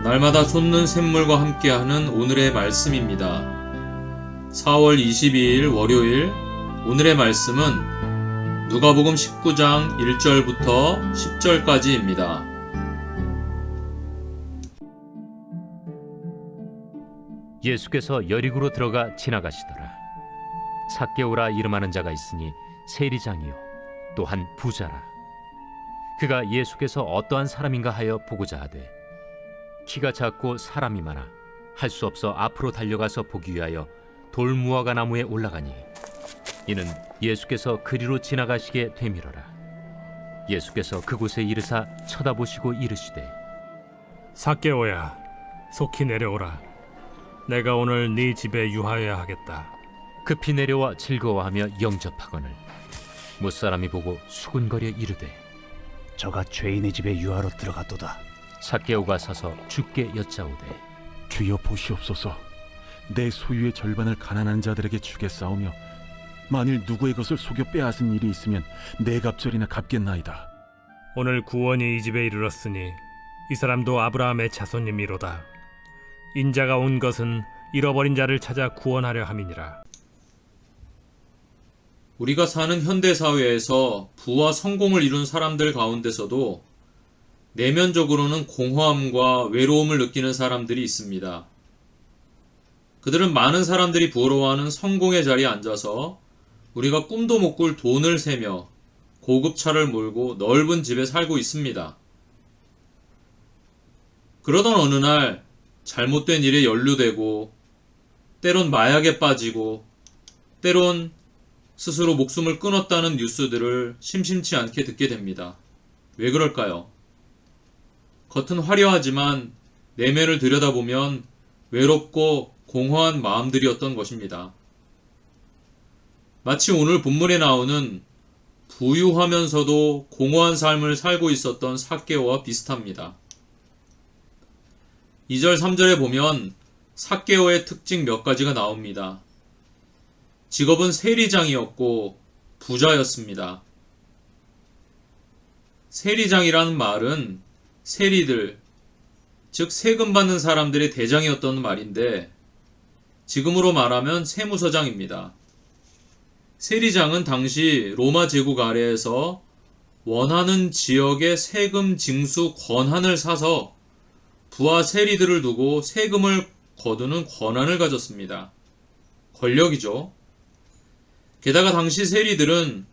날마다 솟는 샘물과 함께하는 오늘의 말씀입니다. 4월 22일 월요일, 오늘의 말씀은 누가복음 19장 1절부터 10절까지입니다. 예수께서 여리고로 들어가 지나가시더라. 삭개오라 이름하는 자가 있으니 세리장이요 또한 부자라. 그가 예수께서 어떠한 사람인가 하여 보고자 하되 키가 작고 사람이 많아 할 수 없어 앞으로 달려가서 보기 위하여 돌무화과 나무에 올라가니 이는 예수께서 그리로 지나가시게 되밀어라. 예수께서 그곳에 이르사 쳐다보시고 이르시되 삭개오야, 속히 내려오라. 내가 오늘 네 집에 유하여야 하겠다. 급히 내려와 즐거워하며 영접하거늘 못사람이 보고 수군거려 이르되 저가 죄인의 집에 유하러 들어갔도다. 삭개오가 서서 주께 여짜오되 주여 보시옵소서. 내 소유의 절반을 가난한 자들에게 주겠사오며 만일 누구의 것을 속여 빼앗은 일이 있으면 네 갑절이나 갚겠나이다. 오늘 구원이 이 집에 이르렀으니 이 사람도 아브라함의 자손님이로다. 인자가 온 것은 잃어버린 자를 찾아 구원하려 함이니라. 우리가 사는 현대사회에서 부와 성공을 이룬 사람들 가운데서도 내면적으로는 공허함과 외로움을 느끼는 사람들이 있습니다. 그들은 많은 사람들이 부러워하는 성공의 자리에 앉아서 우리가 꿈도 못 꿀 돈을 세며 고급 차를 몰고 넓은 집에 살고 있습니다. 그러던 어느 날 잘못된 일에 연루되고 때론 마약에 빠지고 때론 스스로 목숨을 끊었다는 뉴스들을 심심치 않게 듣게 됩니다. 왜 그럴까요? 겉은 화려하지만 내면을 들여다보면 외롭고 공허한 마음들이었던 것입니다. 마치 오늘 본문에 나오는 부유하면서도 공허한 삶을 살고 있었던 삭개오와 비슷합니다. 2절 3절에 보면 삭개오의 특징 몇 가지가 나옵니다. 직업은 세리장이었고 부자였습니다. 세리장이라는 말은 세리들, 즉 세금 받는 사람들의 대장이었던 말인데 지금으로 말하면 세무서장입니다. 세리장은 당시 로마 제국 아래에서 원하는 지역의 세금 징수 권한을 사서 부하 세리들을 두고 세금을 거두는 권한을 가졌습니다. 권력이죠. 게다가 당시 세리들은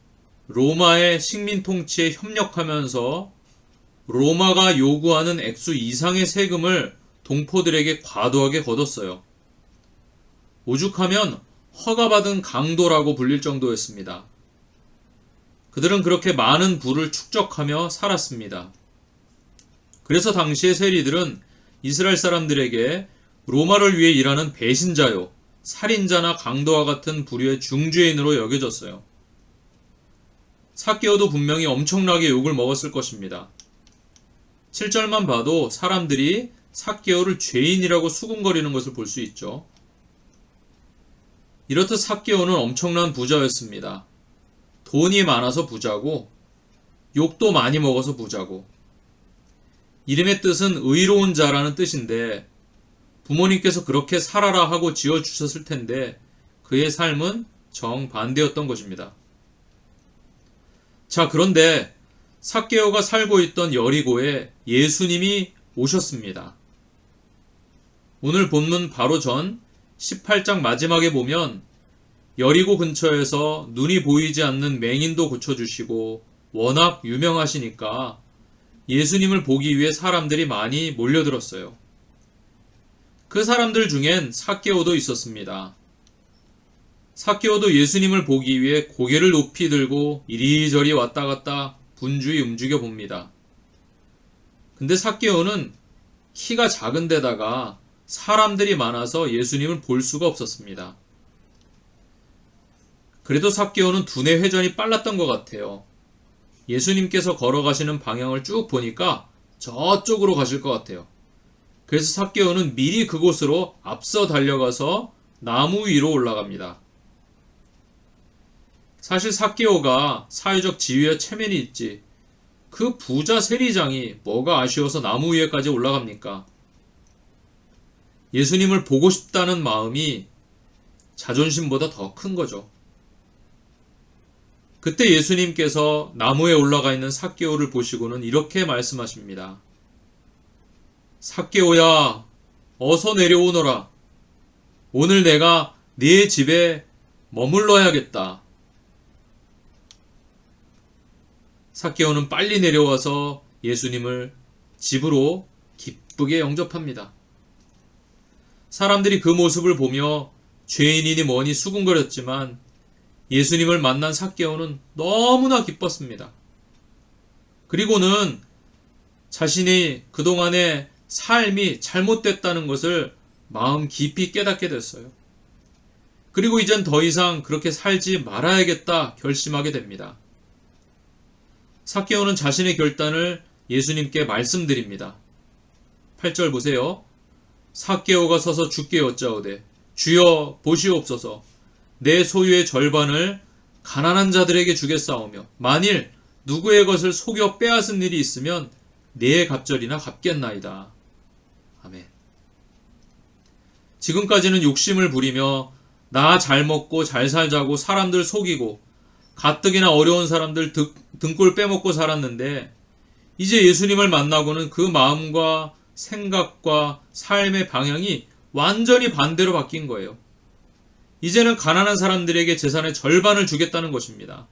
로마의 식민 통치에 협력하면서 로마가 요구하는 액수 이상의 세금을 동포들에게 과도하게 걷었어요. 오죽하면 허가받은 강도라고 불릴 정도였습니다. 그들은 그렇게 많은 부를 축적하며 살았습니다. 그래서 당시의 세리들은 이스라엘 사람들에게 로마를 위해 일하는 배신자요, 살인자나 강도와 같은 부류의 중죄인으로 여겨졌어요. 삭개오도 분명히 엄청나게 욕을 먹었을 것입니다. 7절만 봐도 사람들이 삭개오를 죄인이라고 수군거리는 것을 볼 수 있죠. 이렇듯 삭개오는 엄청난 부자였습니다. 돈이 많아서 부자고 욕도 많이 먹어서 부자고 이름의 뜻은 의로운 자라는 뜻인데 부모님께서 그렇게 살아라 하고 지어주셨을 텐데 그의 삶은 정반대였던 것입니다. 자, 그런데 삭개오가 살고 있던 여리고에 예수님이 오셨습니다. 오늘 본문 바로 전 18장 마지막에 보면 여리고 근처에서 눈이 보이지 않는 맹인도 고쳐주시고 워낙 유명하시니까 예수님을 보기 위해 사람들이 많이 몰려들었어요. 그 사람들 중엔 삭개오도 있었습니다. 삭개오도 예수님을 보기 위해 고개를 높이 들고 이리저리 왔다 갔다 분주히 움직여 봅니다. 근데 삭개오는 키가 작은 데다가 사람들이 많아서 예수님을 볼 수가 없었습니다. 그래도 삭개오는 두뇌 회전이 빨랐던 것 같아요. 예수님께서 걸어가시는 방향을 쭉 보니까 저쪽으로 가실 것 같아요. 그래서 삭개오는 미리 그곳으로 앞서 달려가서 나무 위로 올라갑니다. 사실 삭개오가 사회적 지위와 체면이 있지 그 부자 세리장이 뭐가 아쉬워서 나무 위에까지 올라갑니까? 예수님을 보고 싶다는 마음이 자존심보다 더 큰 거죠. 그때 예수님께서 나무에 올라가 있는 삭개오를 보시고는 이렇게 말씀하십니다. 삭개오야, 어서 내려오너라. 오늘 내가 네 집에 머물러야겠다. 삭개오는 빨리 내려와서 예수님을 집으로 기쁘게 영접합니다. 사람들이 그 모습을 보며 죄인이니 뭐니 수군거렸지만 예수님을 만난 삭개오는 너무나 기뻤습니다. 그리고는 자신이 그동안의 삶이 잘못됐다는 것을 마음 깊이 깨닫게 됐어요. 그리고 이젠 더 이상 그렇게 살지 말아야겠다 결심하게 됩니다. 삭개오는 자신의 결단을 예수님께 말씀드립니다. 8절 보세요. 삭개오가 서서 주께 여짜오되 주여 보시옵소서 내 소유의 절반을 가난한 자들에게 주겠사오며 만일 누구의 것을 속여 빼앗은 일이 있으면 네 갑절이나 갚겠나이다. 아멘. 지금까지는 욕심을 부리며 나 잘 먹고 잘 살자고 사람들 속이고 가뜩이나 어려운 사람들 등골 빼먹고 살았는데 이제 예수님을 만나고는 그 마음과 생각과 삶의 방향이 완전히 반대로 바뀐 거예요. 이제는 가난한 사람들에게 재산의 절반을 주겠다는 것입니다.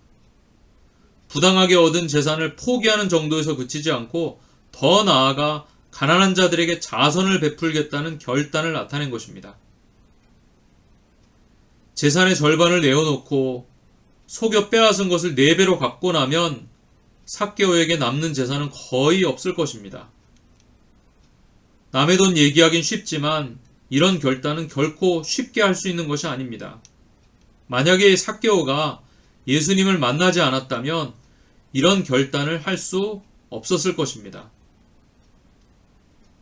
부당하게 얻은 재산을 포기하는 정도에서 그치지 않고 더 나아가 가난한 자들에게 자선을 베풀겠다는 결단을 나타낸 것입니다. 재산의 절반을 내어놓고 속여 빼앗은 것을 4배로 갚고 나면 삭개오에게 남는 재산은 거의 없을 것입니다. 남의 돈 얘기하긴 쉽지만 이런 결단은 결코 쉽게 할 수 있는 것이 아닙니다. 만약에 삭개오가 예수님을 만나지 않았다면 이런 결단을 할 수 없었을 것입니다.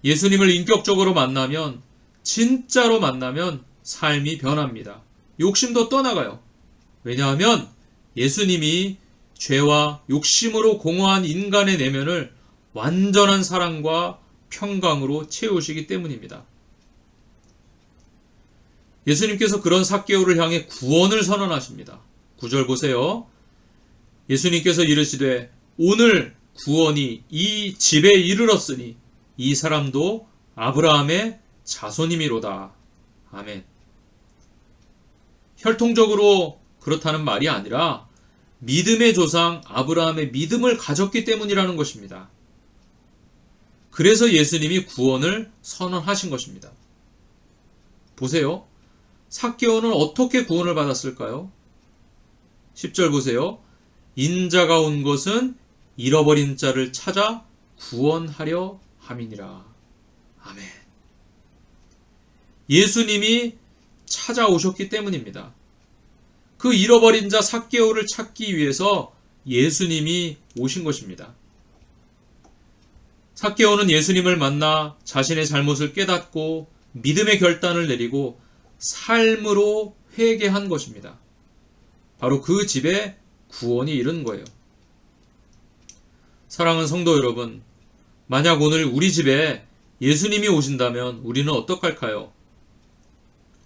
예수님을 인격적으로 만나면, 진짜로 만나면 삶이 변합니다. 욕심도 떠나가요. 왜냐하면 예수님이 죄와 욕심으로 공허한 인간의 내면을 완전한 사랑과 평강으로 채우시기 때문입니다. 예수님께서 그런 삭개오를 향해 구원을 선언하십니다. 9절 보세요. 예수님께서 이르시되 오늘 구원이 이 집에 이르렀으니 이 사람도 아브라함의 자손이미로다. 아멘. 혈통적으로 그렇다는 말이 아니라 믿음의 조상 아브라함의 믿음을 가졌기 때문이라는 것입니다. 그래서 예수님이 구원을 선언하신 것입니다. 보세요. 삭개오는 어떻게 구원을 받았을까요? 10절 보세요. 인자가 온 것은 잃어버린 자를 찾아 구원하려 함이니라. 아멘. 예수님이 찾아오셨기 때문입니다. 그 잃어버린 자 삭개오를 찾기 위해서 예수님이 오신 것입니다. 삭개오는 예수님을 만나 자신의 잘못을 깨닫고 믿음의 결단을 내리고 삶으로 회개한 것입니다. 바로 그 집에 구원이 이른 거예요. 사랑하는 성도 여러분, 만약 오늘 우리 집에 예수님이 오신다면 우리는 어떡할까요?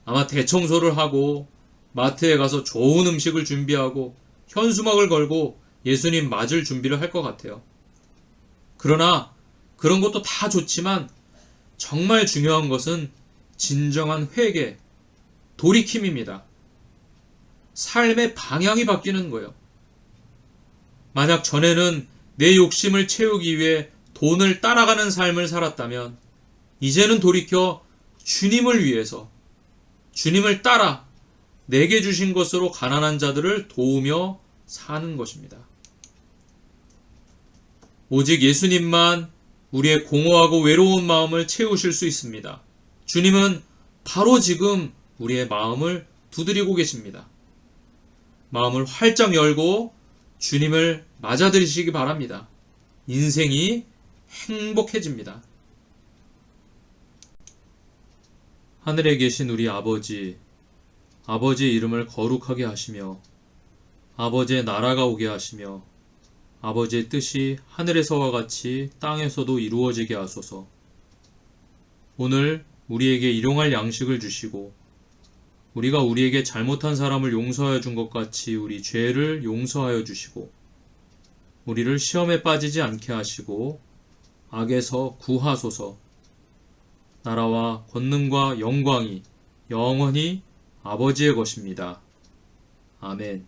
아마 대청소를 하고 마트에 가서 좋은 음식을 준비하고 현수막을 걸고 예수님 맞을 준비를 할 것 같아요. 그러나 그런 것도 다 좋지만 정말 중요한 것은 진정한 회개, 돌이킴입니다. 삶의 방향이 바뀌는 거예요. 만약 전에는 내 욕심을 채우기 위해 돈을 따라가는 삶을 살았다면 이제는 돌이켜 주님을 위해서, 주님을 따라 내게 주신 것으로 가난한 자들을 도우며 사는 것입니다. 오직 예수님만 우리의 공허하고 외로운 마음을 채우실 수 있습니다. 주님은 바로 지금 우리의 마음을 두드리고 계십니다. 마음을 활짝 열고 주님을 맞아들이시기 바랍니다. 인생이 행복해집니다. 하늘에 계신 우리 아버지, 아버지의 이름을 거룩하게 하시며 아버지의 나라가 오게 하시며 아버지의 뜻이 하늘에서와 같이 땅에서도 이루어지게 하소서. 오늘 우리에게 일용할 양식을 주시고 우리가 우리에게 잘못한 사람을 용서하여 준 것 같이 우리 죄를 용서하여 주시고 우리를 시험에 빠지지 않게 하시고 악에서 구하소서. 나라와 권능과 영광이 영원히 아버지의 것입니다. 아멘.